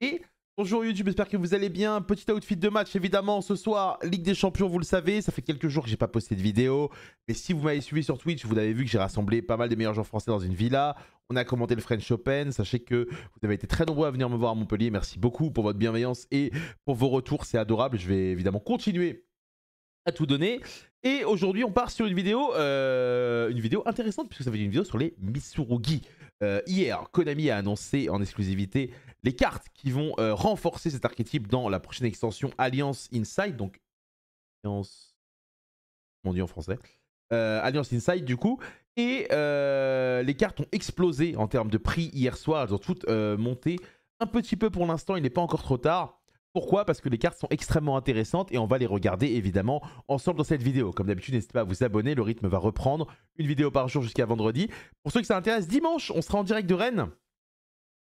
Et bonjour YouTube, j'espère que vous allez bien. Petit outfit de match évidemment ce soir, Ligue des Champions, vous le savez, ça fait quelques jours que j'ai pas posté de vidéo. Mais si vous m'avez suivi sur Twitch, vous avez vu que j'ai rassemblé pas mal des meilleurs joueurs français dans une villa. On a commenté le French Open, sachez que vous avez été très nombreux à venir me voir à Montpellier. Merci beaucoup pour votre bienveillance et pour vos retours, c'est adorable. Je vais évidemment continuer à tout donner. Et aujourd'hui, on part sur une vidéo intéressante puisque ça va être une vidéo sur les Mitsurugi. Hier, Konami a annoncé en exclusivité les cartes qui vont renforcer cet archétype dans la prochaine extension Alliance Inside. Donc, Alliance. Comment on dit en français Alliance Inside, du coup. Et les cartes ont explosé en termes de prix hier soir. Elles ont toutes monté un petit peu pour l'instant. Il n'est pas encore trop tard. Pourquoi? Parce que les cartes sont extrêmement intéressantes et on va les regarder évidemment ensemble dans cette vidéo. Comme d'habitude, n'hésitez pas à vous abonner, le rythme va reprendre. Une vidéo par jour jusqu'à vendredi. Pour ceux que ça intéresse, dimanche, on sera en direct de Rennes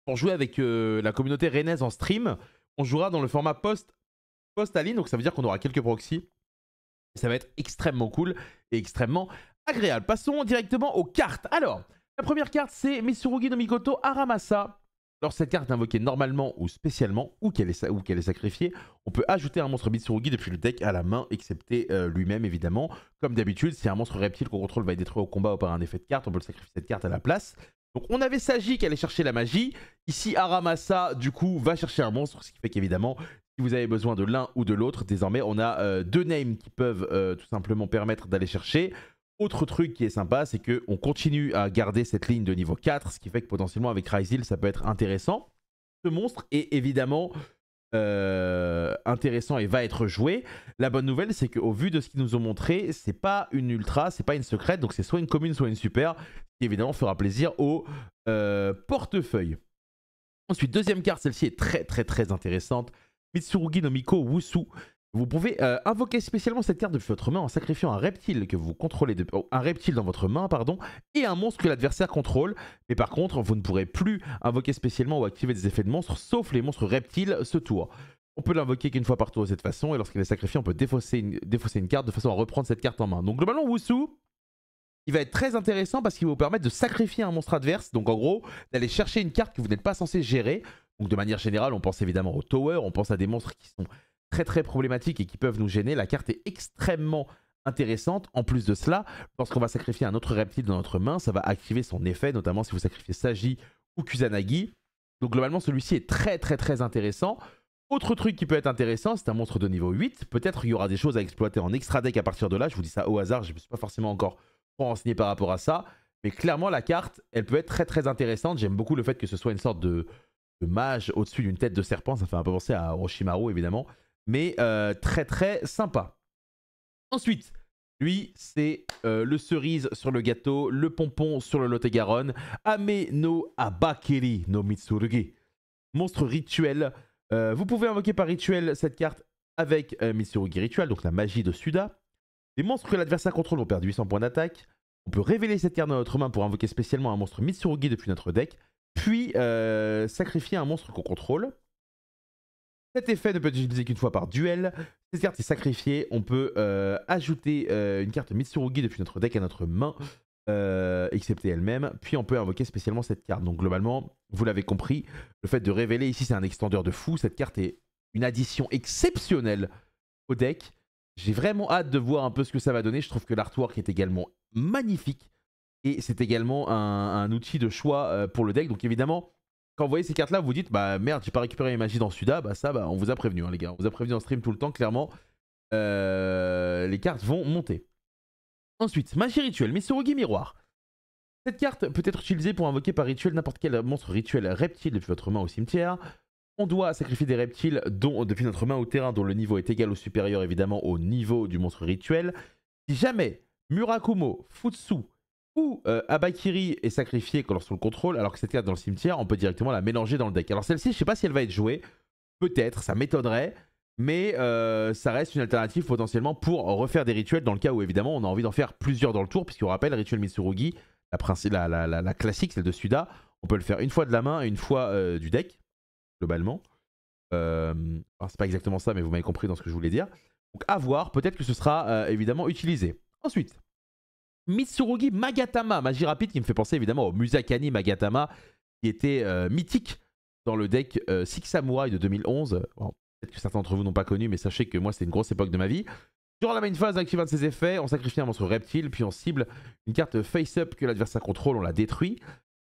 pour jouer avec la communauté rennaise en stream. On jouera dans le format post-aline, donc ça veut dire qu'on aura quelques proxys. Ça va être extrêmement cool et extrêmement agréable. Passons directement aux cartes. Alors, la première carte, c'est Mitsurugi no Mikoto Aramasa. Alors cette carte est invoquée normalement ou spécialement, ou qu'elle est sacrifiée, on peut ajouter un monstre Mitsurugi depuis le deck à la main, excepté lui-même évidemment. Comme d'habitude, si un monstre reptile qu'on contrôle va être détruit au combat ou par un effet de carte, on peut le sacrifier cette carte à la place. Donc on avait Sagi qui allait chercher la magie. Ici Aramasa du coup va chercher un monstre, ce qui fait qu'évidemment, si vous avez besoin de l'un ou de l'autre, désormais on a deux names qui peuvent tout simplement permettre d'aller chercher. Autre truc qui est sympa, c'est qu'on continue à garder cette ligne de niveau 4, ce qui fait que potentiellement avec Ryzil, ça peut être intéressant. Ce monstre est évidemment intéressant et va être joué. La bonne nouvelle, c'est qu'au vu de ce qu'ils nous ont montré, c'est pas une ultra, c'est pas une secrète, donc c'est soit une commune, soit une super, qui évidemment fera plaisir au portefeuille. Ensuite, deuxième carte, celle-ci est très intéressante. Mitsurugi no Miko Wusu. Vous pouvez invoquer spécialement cette carte depuis votre main en sacrifiant un reptile que vous contrôlez, un reptile dans votre main, pardon, et un monstre que l'adversaire contrôle. Mais par contre, vous ne pourrez plus invoquer spécialement ou activer des effets de monstres, sauf les monstres reptiles ce tour. On peut l'invoquer qu'une fois par tour de cette façon, et lorsqu'elle est sacrifiée, on peut défausser une carte de façon à reprendre cette carte en main. Donc globalement, Wusu, il va être très intéressant parce qu'il va vous permettre de sacrifier un monstre adverse. Donc en gros, d'aller chercher une carte que vous n'êtes pas censé gérer. Donc de manière générale, on pense évidemment au tower, on pense à des monstres qui sont très problématiques et qui peuvent nous gêner. La carte est extrêmement intéressante. En plus de cela, lorsqu'on va sacrifier un autre reptile dans notre main, ça va activer son effet, notamment si vous sacrifiez Sagi ou Kusanagi. Donc globalement, celui-ci est très intéressant. Autre truc qui peut être intéressant, c'est un monstre de niveau 8. Peut-être qu'il y aura des choses à exploiter en extra deck à partir de là. Je vous dis ça au hasard, je ne me suis pas forcément encore renseigné par rapport à ça. Mais clairement, la carte, elle peut être très intéressante. J'aime beaucoup le fait que ce soit une sorte de mage au-dessus d'une tête de serpent. Ça fait un peu penser à Orochimaru, évidemment. Mais très sympa. Ensuite, lui, c'est le cerise sur le gâteau, le pompon sur le Lot-et-Garonne. Ame no Abakiri no Mitsurugi. Monstre rituel. Vous pouvez invoquer par rituel cette carte avec Mitsurugi Rituel, donc la magie de Suda. Les monstres que l'adversaire contrôle vont perdre 800 points d'attaque. On peut révéler cette carte dans notre main pour invoquer spécialement un monstre Mitsurugi depuis notre deck. Puis sacrifier un monstre qu'on contrôle. Cet effet ne peut être utilisé qu'une fois par duel. Cette carte est sacrifiée. On peut ajouter une carte Mitsurugi depuis notre deck à notre main, excepté elle-même. Puis on peut invoquer spécialement cette carte. Donc globalement, vous l'avez compris, le fait de révéler ici, c'est un extendeur de fou. Cette carte est une addition exceptionnelle au deck. J'ai vraiment hâte de voir un peu ce que ça va donner. Je trouve que l'artwork est également magnifique. Et c'est également un outil de choix pour le deck. Donc évidemment, quand vous voyez ces cartes là, vous vous dites bah merde, j'ai pas récupéré mes magies dans Suda. Bah ça, on vous a prévenu, hein, les gars. On vous a prévenu en stream tout le temps, clairement. Les cartes vont monter. Ensuite, magie rituelle, Mitsurugi Miroir. Cette carte peut être utilisée pour invoquer par rituel n'importe quel monstre rituel reptile depuis votre main au cimetière. On doit sacrifier des reptiles depuis notre main au terrain dont le niveau est égal ou supérieur évidemment au niveau du monstre rituel. Si jamais Murakumo, Futsu ou Abakiri est sacrifié lorsqu'on le contrôle, alors que cette carte est dans le cimetière, on peut directement la mélanger dans le deck. Alors celle-ci, je ne sais pas si elle va être jouée, peut-être, ça m'étonnerait, mais ça reste une alternative potentiellement pour refaire des rituels dans le cas où évidemment on a envie d'en faire plusieurs dans le tour, puisqu'on rappelle, rituel Mitsurugi, la classique, celle de Suda, on peut le faire une fois de la main et une fois du deck, globalement. C'est pas exactement ça, mais vous m'avez compris dans ce que je voulais dire. Donc à voir, peut-être que ce sera évidemment utilisé. Ensuite, Mitsurugi Magatama, magie rapide qui me fait penser évidemment au Musakani Magatama qui était mythique dans le deck Six Samurai de 2011. Bon, peut-être que certains d'entre vous n'ont pas connu, mais sachez que moi, c'était une grosse époque de ma vie. Durant la main phase, active un de ses effets, on sacrifie un monstre reptile, puis on cible une carte face-up que l'adversaire contrôle, on la détruit.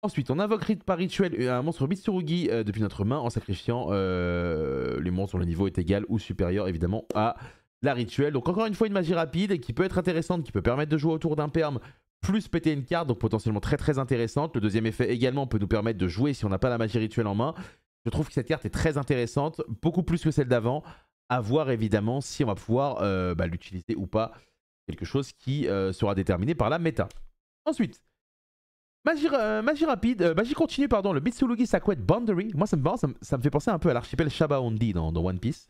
Ensuite, on invoque par rituel un monstre Mitsurugi depuis notre main en sacrifiant les monstres dont le niveau est égal ou supérieur évidemment à la rituel. Donc encore une fois une magie rapide qui peut être intéressante, qui peut permettre de jouer autour d'un perm plus péter une carte, donc potentiellement très très intéressante. Le deuxième effet également peut nous permettre de jouer si on n'a pas la magie rituelle en main. Je trouve que cette carte est très intéressante, beaucoup plus que celle d'avant. À voir évidemment si on va pouvoir l'utiliser ou pas. Quelque chose qui sera déterminé par la méta. Ensuite, magie rapide, magie continue, pardon, le Mitsurugi Sacred Boundary. Moi, ça me fait penser un peu à l'archipel Shabaondi dans One Piece.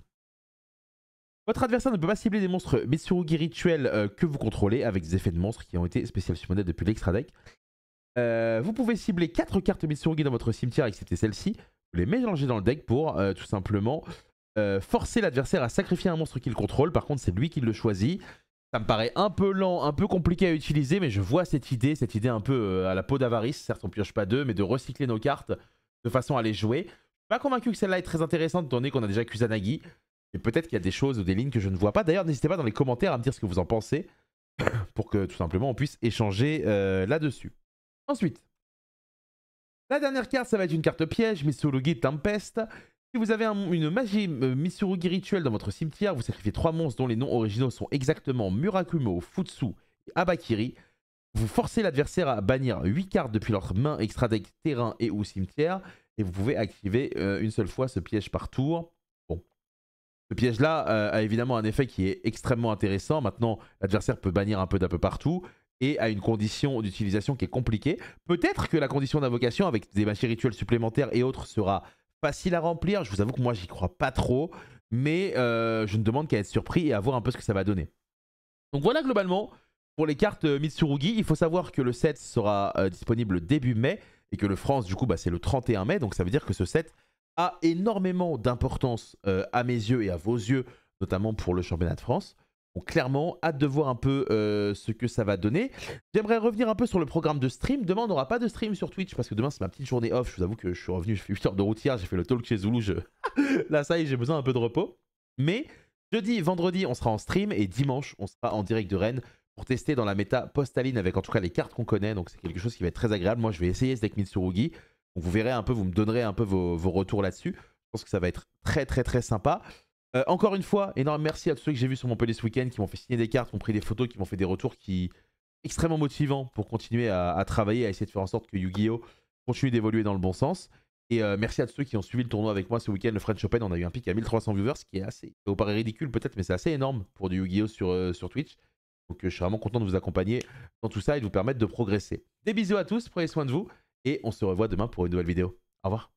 Votre adversaire ne peut pas cibler des monstres Mitsurugi rituels que vous contrôlez avec des effets de monstres qui ont été spécial summonés depuis l'extra deck. Vous pouvez cibler 4 cartes Mitsurugi dans votre cimetière, excepté celle-ci. Vous les mélangez dans le deck pour tout simplement forcer l'adversaire à sacrifier un monstre qu'il contrôle. Par contre, c'est lui qui le choisit. Ça me paraît un peu lent, un peu compliqué à utiliser, mais je vois cette idée un peu à la peau d'avarice. Certes, on pioche pas deux, mais de recycler nos cartes de façon à les jouer. Je suis pas convaincu que celle-là est très intéressante, étant donné qu'on a déjà Kusanagi. Mais peut-être qu'il y a des choses ou des lignes que je ne vois pas. D'ailleurs, n'hésitez pas dans les commentaires à me dire ce que vous en pensez, pour que tout simplement on puisse échanger là-dessus. Ensuite, la dernière carte, ça va être une carte piège, Mitsurugi Tempest. Si vous avez une magie Mitsurugi rituelle dans votre cimetière, vous sacrifiez 3 monstres dont les noms originaux sont exactement Murakumo, Futsu et Abakiri. Vous forcez l'adversaire à bannir 8 cartes depuis leur main extra deck, terrain et ou cimetière. Et vous pouvez activer une seule fois ce piège par tour. Bon. Ce piège-là a évidemment un effet qui est extrêmement intéressant. Maintenant, l'adversaire peut bannir un peu d'un peu partout et a une condition d'utilisation qui est compliquée. Peut-être que la condition d'invocation avec des magies rituelles supplémentaires et autres sera facile à remplir. Je vous avoue que moi, j'y crois pas trop. Mais je ne demande qu'à être surpris et à voir un peu ce que ça va donner. Donc voilà globalement pour les cartes Mitsurugi. Il faut savoir que le set sera disponible début mai et que le France, du coup, c'est le 31 mai. Donc ça veut dire que ce set a énormément d'importance à mes yeux et à vos yeux, notamment pour le championnat de France. Donc clairement, hâte de voir un peu ce que ça va donner. J'aimerais revenir un peu sur le programme de stream. Demain, on n'aura pas de stream sur Twitch parce que demain, c'est ma petite journée off. Je vous avoue que je suis revenu, je fais 8 heures de routière, j'ai fait le talk chez Zulu. Là, ça y est, j'ai besoin un peu de repos. Mais jeudi, vendredi, on sera en stream et dimanche, on sera en direct de Rennes pour tester dans la méta postaline avec en tout cas les cartes qu'on connaît. Donc c'est quelque chose qui va être très agréable. Moi, je vais essayer ce deck Mitsurugi. Donc vous verrez un peu, vous me donnerez un peu vos retours là-dessus. Je pense que ça va être très très très sympa. Encore une fois, énorme merci à tous ceux que j'ai vus sur Montpellier ce week-end, qui m'ont fait signer des cartes, qui m'ont pris des photos, qui m'ont fait des retours extrêmement motivants pour continuer à travailler, à essayer de faire en sorte que Yu-Gi-Oh! Continue d'évoluer dans le bon sens. Et merci à tous ceux qui ont suivi le tournoi avec moi ce week-end, le French Open. On a eu un pic à 1300 viewers, ce qui est assez, ça vous paraît ridicule peut-être, mais c'est assez énorme pour du Yu-Gi-Oh! Sur Twitch. Donc je suis vraiment content de vous accompagner dans tout ça et de vous permettre de progresser. Des bisous à tous, prenez soin de vous et on se revoit demain pour une nouvelle vidéo. Au revoir.